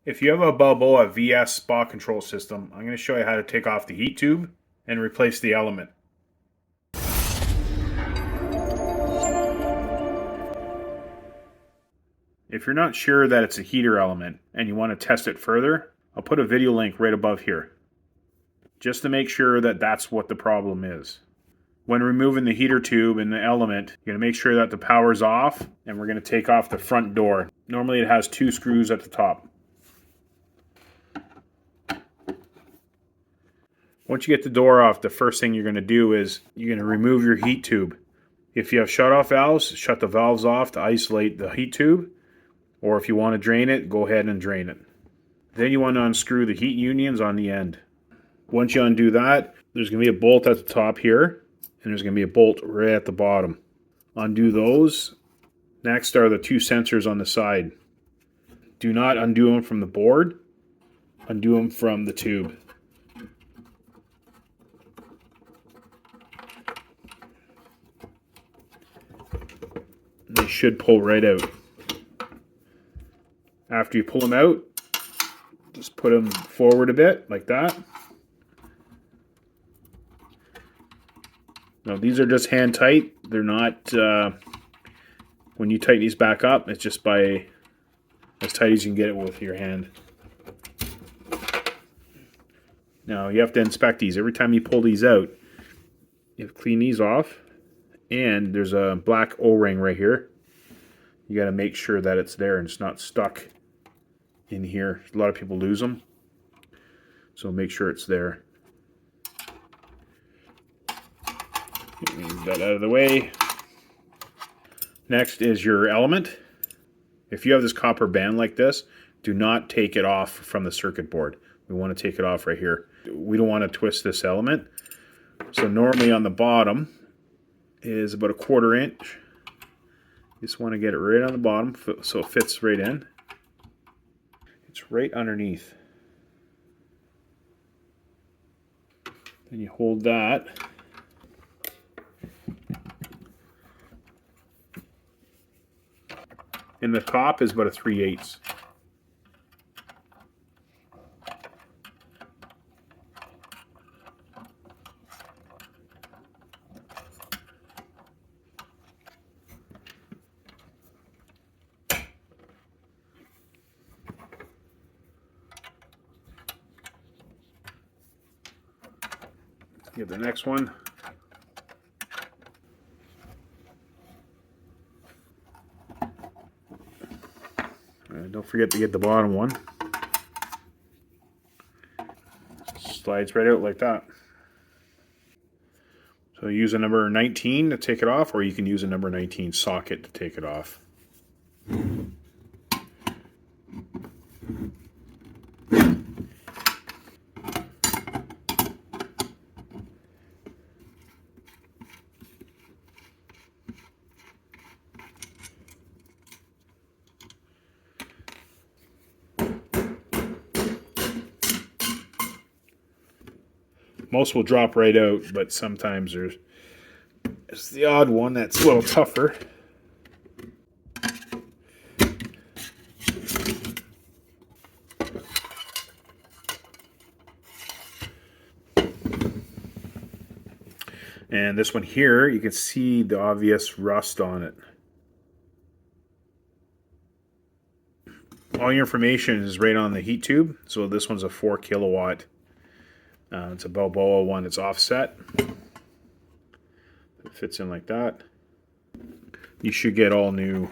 If you have a Balboa VS spa control system, I'm going to show you how to take off the heat tube and replace the element. If you're not sure that it's a heater element and you want to test it further, I'll put a video link right above here, just to make sure that that's what the problem is. When removing the heater tube and the element, you're going to make sure that the power's off, and we're going to take off the front door. Normally it has 2 screws at the top. Once you get the door off, the first thing you're going to do is you're going to remove your heat tube. If you have shut-off valves, shut the valves off to isolate the heat tube. Or if you want to drain it, go ahead and drain it. Then you want to unscrew the heat unions on the end. Once you undo that, there's going to be a bolt at the top here, and there's going to be a bolt right at the bottom. Undo those. Next are the 2 sensors on the side. Do not undo them from the board. Undo them from the tube. They should pull right out. After you pull them out, just put them forward a bit, like that. Now these are just hand tight. They're not, when you tighten these back up, it's just by as tight as you can get it with your hand. Now you have to inspect these. Every time you pull these out, you have to clean these off. And there's a black O-ring right here. You got to make sure that it's there and it's not stuck in here. A lot of people lose them, so make sure it's there. Move that out of the way. Next is your element. If you have this copper band like this, do not take it off from the circuit board. We want to take it off right here. We don't want to twist this element. So normally on the bottom is about 1/4 inch. You just want to get it right on the bottom so it fits right in. It's right underneath. Then you hold that. And the top is about a 3/8. Get the next one. Don't forget to get the bottom one. Slides right out like that. So use a number 19 to take it off, or you can use a number 19 socket to take it off. Most will drop right out, but sometimes there's the odd one that's a little tougher. And this one here, you can see the obvious rust on it. All your information is right on the heat tube. So this one's a 4 kilowatt. It's a Balboa one. It's offset. It fits in like that. You should get all new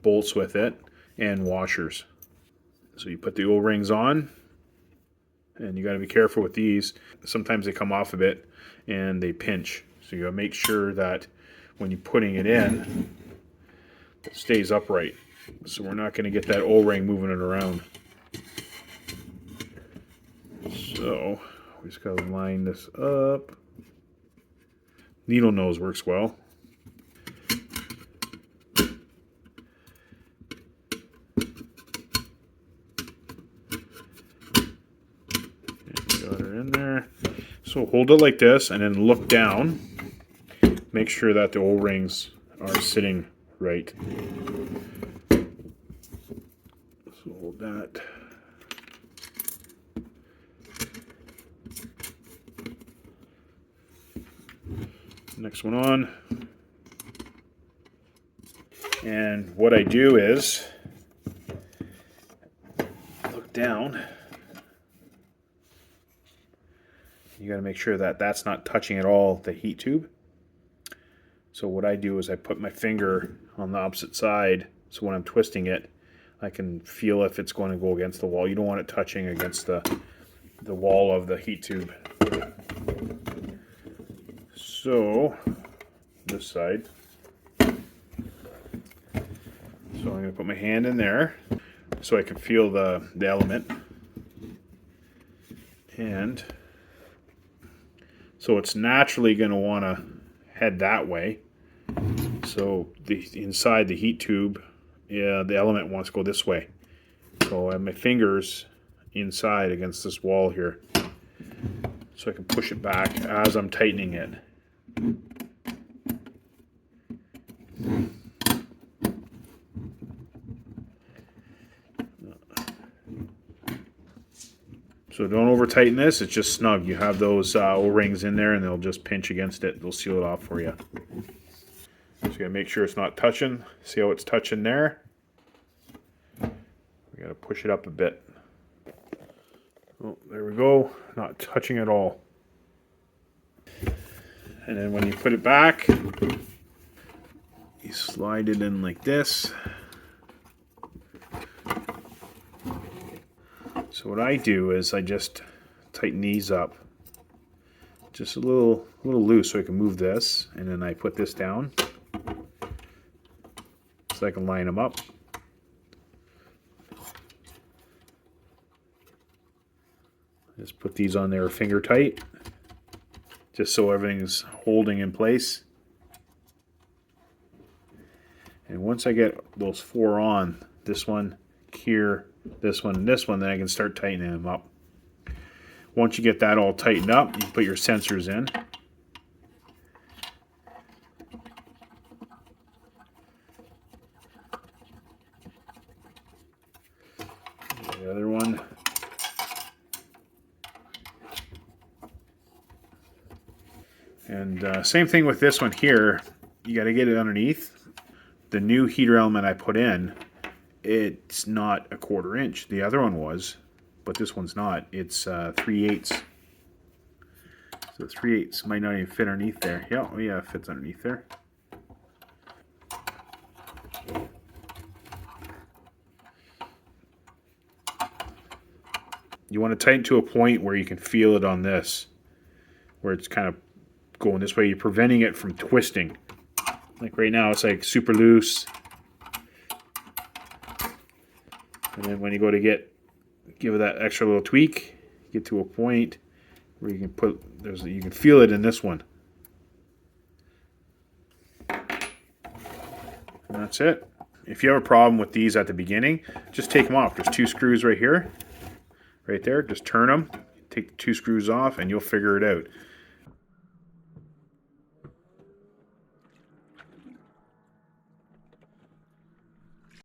bolts with it and washers. So you put the O-rings on, and you got to be careful with these. Sometimes they come off a bit and they pinch. So you got to make sure that when you're putting it in, it stays upright. So we're not going to get that O-ring moving it around. So we just got to line this up. Needle nose works well. Got her in there. So hold it like this and then look down. Make sure that the O-rings are sitting right. So hold that. Next one on. And what I do is look down. You got to make sure that that's not touching at all the heat tube. So what I do is I put my finger on the opposite side, so when I'm twisting it, I can feel if it's going to go against the wall. You don't want it touching against the wall of the heat tube. So this side. So I'm going to put my hand in there so I can feel the element. And so it's naturally going to want to head that way. So inside the heat tube, the element wants to go this way. So I have my fingers inside against this wall here. So I can push it back as I'm tightening it. So don't over tighten this, it's just snug. You have those O-rings in there and they'll just pinch against it. They'll seal it off for you. So you gotta make sure it's not touching. See how it's touching there? We gotta push it up a bit. Oh, there we go. Not touching at all. And then when you put it back, you slide it in like this. So what I do is I just tighten these up just a little loose so I can move this, and then I put this down so I can line them up. Just put these on there finger tight just so everything's holding in place. And once I get those four on, this one here, this one, and this one, then I can start tightening them up. Once you get that all tightened up, you put your sensors in. The other one. And same thing with this one here. You got to get it underneath. The new heater element I put in, it's not a 1/4 inch. The other one was, but this one's not. It's 3/8. So 3/8 might not even fit underneath there. Yeah, oh yeah, it fits underneath there. You want to tighten to a point where you can feel it on this, where it's kind of going this way. You're preventing it from twisting. Like right now, it's like super loose. And then when you go to give it that extra little tweak, get to a point where you can you can feel it in this one. And that's it. If you have a problem with these at the beginning, just take them off. There's 2 screws right here, right there. Just turn them, take the 2 screws off, and you'll figure it out.